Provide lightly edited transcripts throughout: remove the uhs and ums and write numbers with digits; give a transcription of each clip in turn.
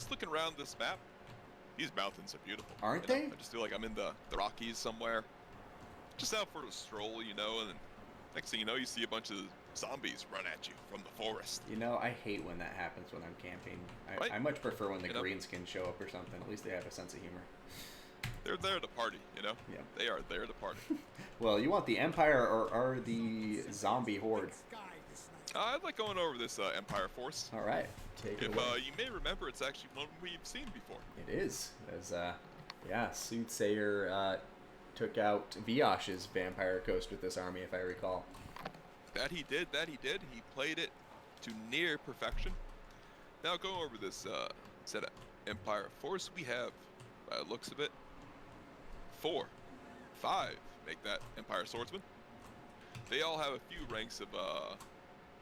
just looking around this map, these mountains are beautiful. Aren't they? I just feel like I'm in the Rockies somewhere. Just out for a stroll, and then next thing you know, you see a bunch of zombies run at you from the forest. I hate when that happens when I'm camping. Right? I much prefer when the greenskins show up or something. At least they have a sense of humor. They're there to party, Yeah. They are there to party. Well, you want the Empire or the zombie horde? I'd like going over this Empire Force. All right, take it away. You may remember, it's actually one we've seen before. It is. As Soothsayer took out Viosh's vampire coast with this army, if I recall. That he did. He played it to near perfection. Now, going over this set of Empire Force, we have, by the looks of it, 5 make that Empire Swordsman. They all have a few ranks of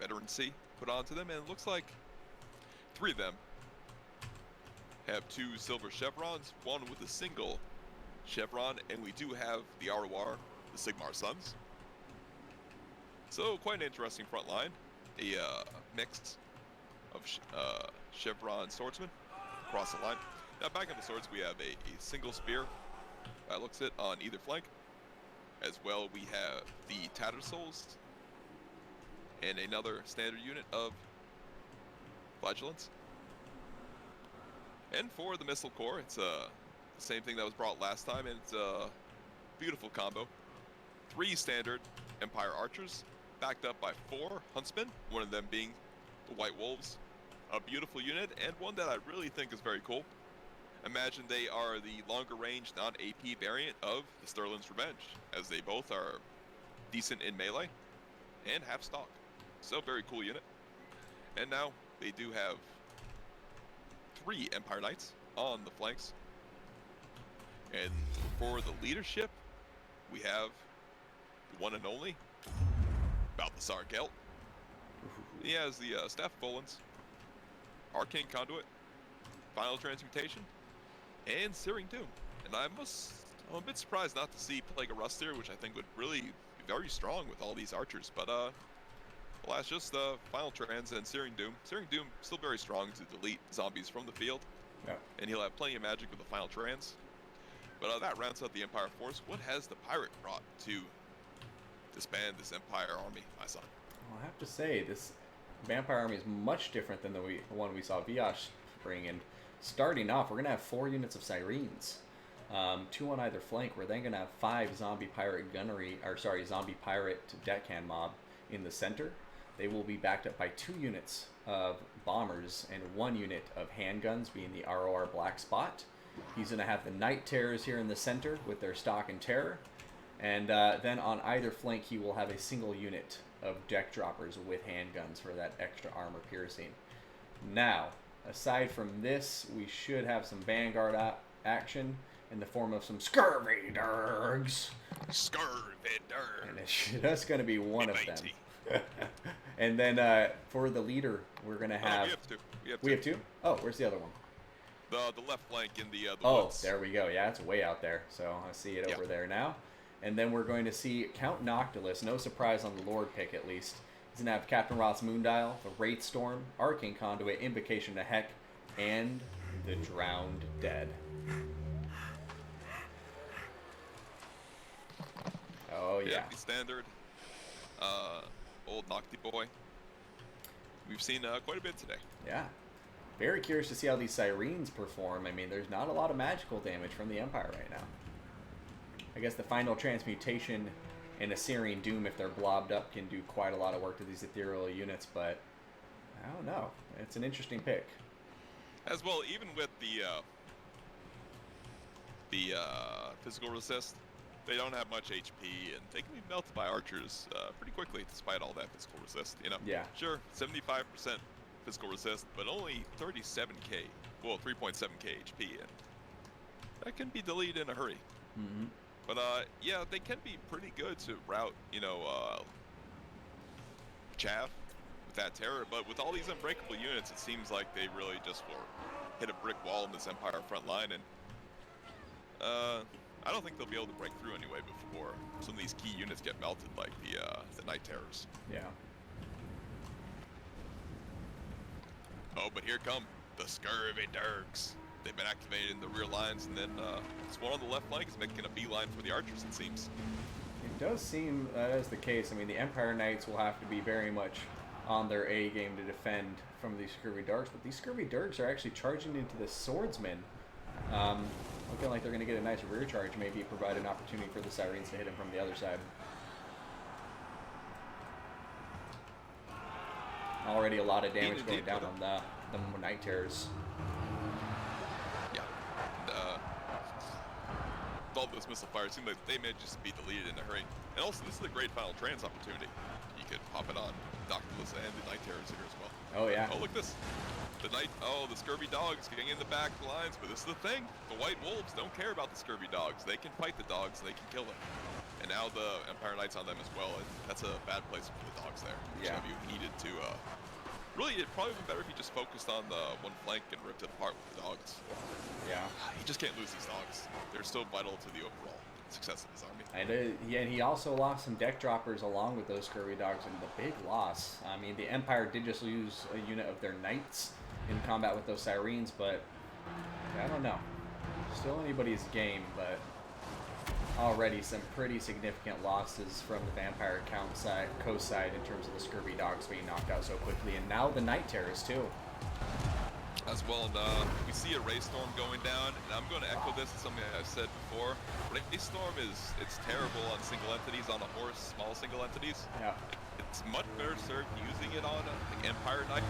veterancy put onto them, and it looks like 3 of them have 2 silver chevrons, 1 with a single chevron, and we do have the Arwar, the Sigmar Sons. So, quite an interesting front line. A mix of chevron swordsmen across the line. Now, back on the swords, we have a single spear, that looks it, on either flank. As well, we have the Tattersouls and another standard unit of flagellants. And for the missile core, it's the same thing that was brought last time, and it's a beautiful combo. 3 standard Empire archers, backed up by 4 huntsmen, one of them being the White Wolves. A beautiful unit, and one that I really think is very cool. Imagine they are the longer range non-AP variant of the Sterling's Revenge, as they both are decent in melee and have stock. So, very cool unit. And now they do have 3 Empire Knights on the flanks. And for the leadership, we have the one and only Balthasar Gelt. He has the Staff of Volans, Arcane Conduit, Final Transmutation, and Searing Doom. And I'm a bit surprised not to see Plague of Rust here, which I think would really be very strong with all these archers. But alas, just Final Trans and Searing Doom. Searing Doom still very strong to delete zombies from the field. Yeah. And he'll have plenty of magic with the Final Trans. But that rounds out the Empire Force. What has the pirate brought to disband this Empire army, my son? Well, I have to say, this vampire army is much different than the one we saw Viosh bring in. Starting off, we're going to have 4 units of Sirens, 2 on either flank. We're then going to have 5 zombie pirate deckhand mob in the center. They will be backed up by 2 units of bombers and 1 unit of handguns, being the ROR Black Spot. He's going to have the Night Terrors here in the center with their stock and terror. And then on either flank, he will have a single unit of deck droppers with handguns for that extra armor piercing. Now, aside from this, we should have some Vanguard action in the form of some Scurvy Durgs. Scurvy Durgs. And it's just going to be one of them. And then for the leader, we're going to have... We have 2? Oh, where's the other one? The left flank in the woods. There we go. Yeah, it's way out there. So I see it over there now. And then we're going to see Count Noctilus. No surprise on the Lord pick, at least. He's going to have Captain Roth's Moondial, the Wraith Storm, Arcane Conduit, Invocation to Heck, and the Drowned Dead. Oh, yeah. The standard old Nocti boy. We've seen quite a bit today. Yeah. Very curious to see how these Sirens perform. I mean, there's not a lot of magical damage from the Empire right now. I guess the Final Transmutation and a Searing Doom, if they're blobbed up, can do quite a lot of work to these ethereal units, but I don't know. It's an interesting pick. As well, even with the physical resist, they don't have much HP, and they can be melted by archers pretty quickly, despite all that physical resist. Yeah. Sure, 75% physical resist, but only 37k, well, 3.7k HP, and that can be deleted in a hurry. Mm-hmm. But yeah, they can be pretty good to route, chaff with that terror. But with all these unbreakable units, it seems like they really just will hit a brick wall in this Empire front line, and I don't think they'll be able to break through anyway before some of these key units get melted, like the Night Terrors. Yeah. Oh, but here come the Scurvy Dirks. They've been activated in the rear lines, and then this one on the left flank is making a beeline for the archers, it seems. It does seem that is the case. I mean, the Empire Knights will have to be very much on their A game to defend from these Scurvy Darks, but these Scurvy Dirks are actually charging into the Swordsman. Looking like they're going to get a nice rear charge, maybe provide an opportunity for the Sirens to hit him from the other side. Already a lot of damage going down on the Night Terrors. Yeah. And, with all those missile fire, it seems like they may just be deleted in a hurry. And also, this is a great final trans opportunity. You could pop it on Doctorless and the Night Terrors here as well. Oh, yeah. Oh, look at this. The Scurvy Dogs getting in the back lines, but this is the thing. The White Wolves don't care about the Scurvy Dogs. They can fight the dogs, they can kill them. And now the Empire Knights on them as well, and that's a bad place for the dogs there. Yeah. You needed to, really, it'd probably been better if you just focused on the one flank and ripped it apart with the dogs. Yeah. You just can't lose these dogs. They're so vital to the overall success of his army. And he also lost some deck droppers along with those Scurvy Dogs, and the big loss. I mean, the Empire did just lose a unit of their Knights in combat with those Sirens, but I don't know. Still anybody's game, but already some pretty significant losses from the Vampire Coast side in terms of the Scurvy Dogs being knocked out so quickly, and now the Night Terrors too. As well, and we see a Ray Storm going down, and I'm going to echo this. It's something I've said before. Ray Storm it's terrible on single entities, on a horse, small single entities. Yeah. It's much better served using it on like Empire Knight,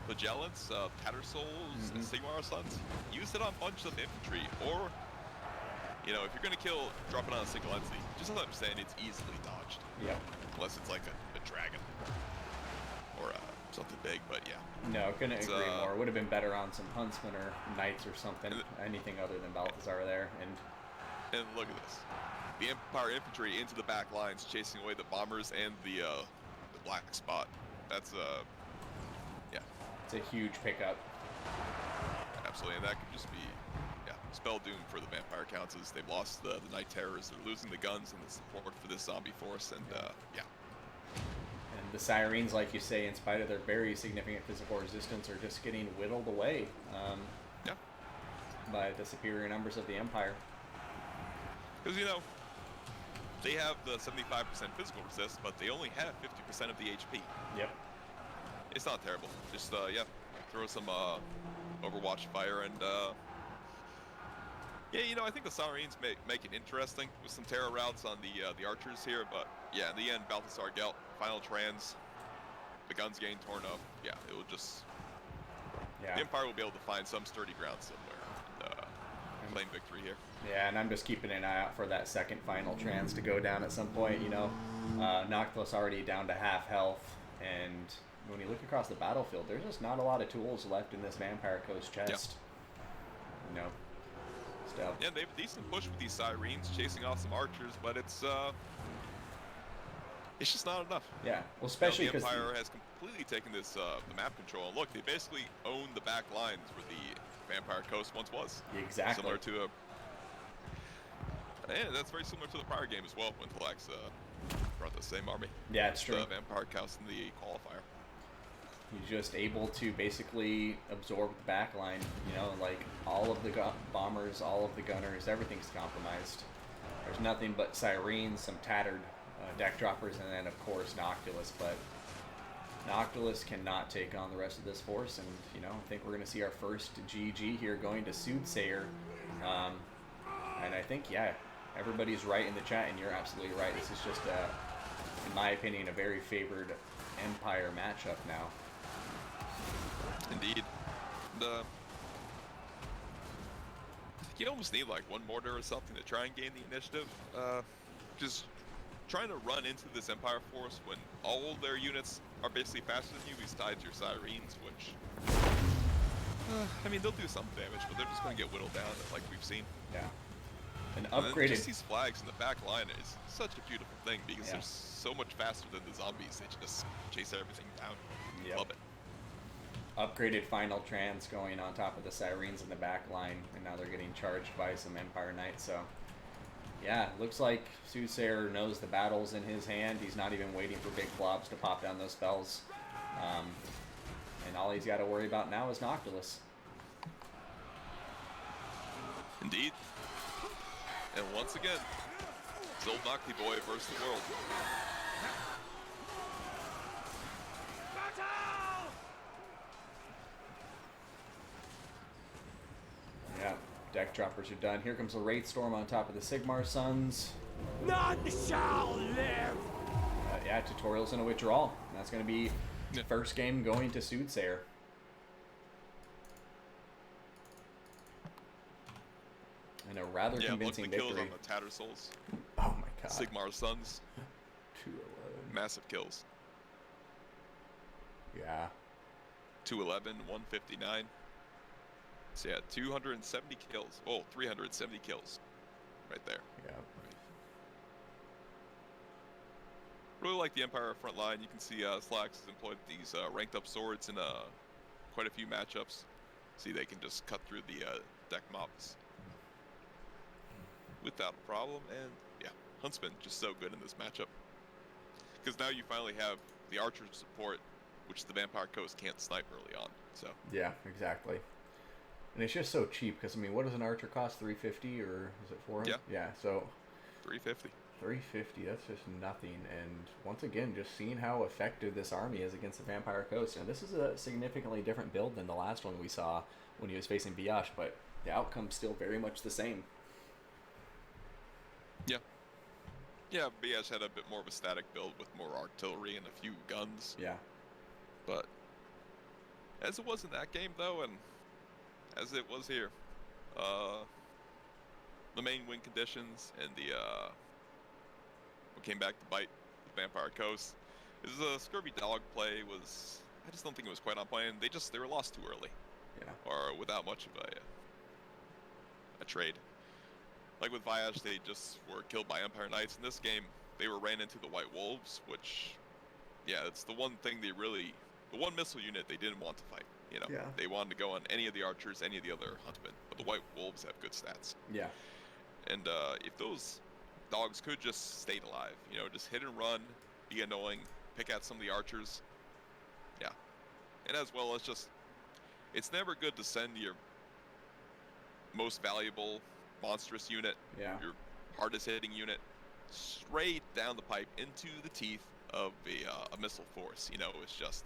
Flagellants, Tattersouls, and Sigmar Sons. Use it on a bunch of infantry, or, you know, if you're going to kill, drop it on a single entity. Just understand it's easily dodged. Yeah. Unless it's like a dragon. Or something big, but yeah. No, couldn't agree more. Would have been better on some Huntsmen or Knights or something. Anything other than Balthazar there. And look at this. The Empire infantry into the back lines, chasing away the bombers and the black spot. That's yeah. It's a huge pickup. Absolutely, and that could just be spell doom for the Vampire Counts as they've lost the Night Terrors. They're losing the guns and the support for this zombie force, and yeah. And the Sirens, like you say, in spite of their very significant physical resistance, are just getting whittled away by the superior numbers of the Empire. Because, you know, they have the 75% physical resist, but they only have 50% of the HP. Yep. It's not terrible. Just, throw some Overwatch fire and, yeah, you know, I think the Sirens make it interesting with some terror routes on the archers here, but yeah, in the end, Balthazar Gelt, final trans, the guns getting torn up. Yeah, it will just. Yeah. The Empire will be able to find some sturdy ground somewhere and claim victory here. Yeah, and I'm just keeping an eye out for that second final trans to go down at some point. You know, Noctilus already down to half health, and when you look across the battlefield, there's just not a lot of tools left in this Vampire Coast chest. Yeah. You know. Yeah, they have a decent push with these Sirens chasing off some archers, but it's just not enough. Yeah, well, especially because the Empire has completely taken this the map control. And look, they basically own the back lines where the Vampire Coast once was. Exactly. Similar to and that's very similar to the prior game as well when Tlax brought the same army. Yeah, it's true. The Vampire Coast in the qualifier. He's just able to basically absorb the back line, you know, like all of the bombers, all of the gunners, everything's compromised. There's nothing but Sirens, some tattered deck droppers, and then, of course, Noctilus. But Noctilus cannot take on the rest of this force, and, you know, I think we're going to see our first GG here going to Soothsayer. And I think, yeah, everybody's right in the chat, and you're absolutely right. This is just, in my opinion, a very favored Empire matchup now. Indeed. You almost need like one mortar or something to try and gain the initiative. Just trying to run into this Empire force when all their units are basically faster than you besides your Sirens, which, I mean, they'll do some damage, but they're just going to get whittled down like we've seen. Yeah. An upgraded... Just these flags in the back line is such a beautiful thing because they're so much faster than the zombies. They just chase everything down. Yep. Love it. Upgraded final trans going on top of the Sirens in the back line, and now they're getting charged by some Empire Knights. So, yeah, looks like Soothsayer knows the battle's in his hand. He's not even waiting for big blobs to pop down those spells. And all he's got to worry about now is Noctilus. Indeed. And once again, it's old Nocti boy versus the world. Yeah, deck droppers are done. Here comes the Wraith Storm on top of the Sigmar Suns. None shall live! Yeah, tutorials and a withdrawal. That's going to be Yeah. first game going to Soothsayer. And a rather Yeah, look at convincing the kills victory. on the Tattersouls. Oh my god. Sigmar Suns, 211. massive kills. Yeah. 211, 159. So yeah, 270 kills. Oh, 370 kills. Right there. Yeah. Really like the Empire front line. You can see Slacks has employed these ranked up swords in quite a few matchups. See, they can just cut through the deck mobs without a problem. And yeah, Huntsman just so good in this matchup. Because now you finally have the archer support, which the Vampire Coast can't snipe early on. So Yeah, exactly. And it's just so cheap because, I mean, what does an archer cost? 350 or is it 400? Yeah. Yeah, so 350. 350, that's just nothing. And once again, just seeing how effective this army is against the Vampire Coast. And this is a significantly different build than the last one we saw when he was facing Biash, but the outcome's still very much the same. Yeah. Yeah, BS had a bit more of a static build with more artillery and a few guns. Yeah. But as it was in that game, though, and as it was here, the main win conditions and the what came back to bite the Vampire Coast is a scurvy dog play was. I just don't think it was quite on plan. They were lost too early, Yeah. or without much of a trade. Like with Viash, they just were killed by Empire Knights. In this game, they ran into the White Wolves, which, yeah, it's the one thing the one missile unit they didn't want to fight. You know, Yeah. they wanted to go on any of the archers, any of the other huntsmen, but the White Wolves have good stats. Yeah. And if those dogs could just stay alive, you know, just hit and run, be annoying, pick at some of the archers, yeah. And as well as just, it's never good to send your most valuable monstrous unit, Yeah. your hardest hitting unit, straight down the pipe into the teeth of a missile force. You know, it's just,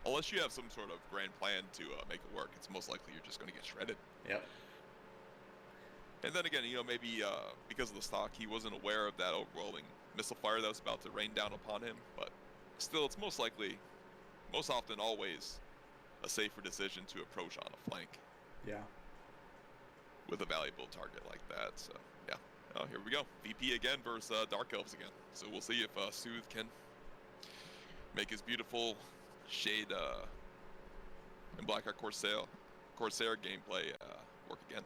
unless you have some sort of grand plan to make it work, it's most likely you're just going to get shredded. Yep. And then again, you know, maybe because of the stock, he wasn't aware of that overwhelming missile fire that was about to rain down upon him. But still, it's most likely, most often, always a safer decision to approach on a flank Yeah. with a valuable target like that. So yeah, here we go. VP again versus Dark Elves again. So we'll see if Sooth can make his beautiful Shade and Blackheart Corsair gameplay work again.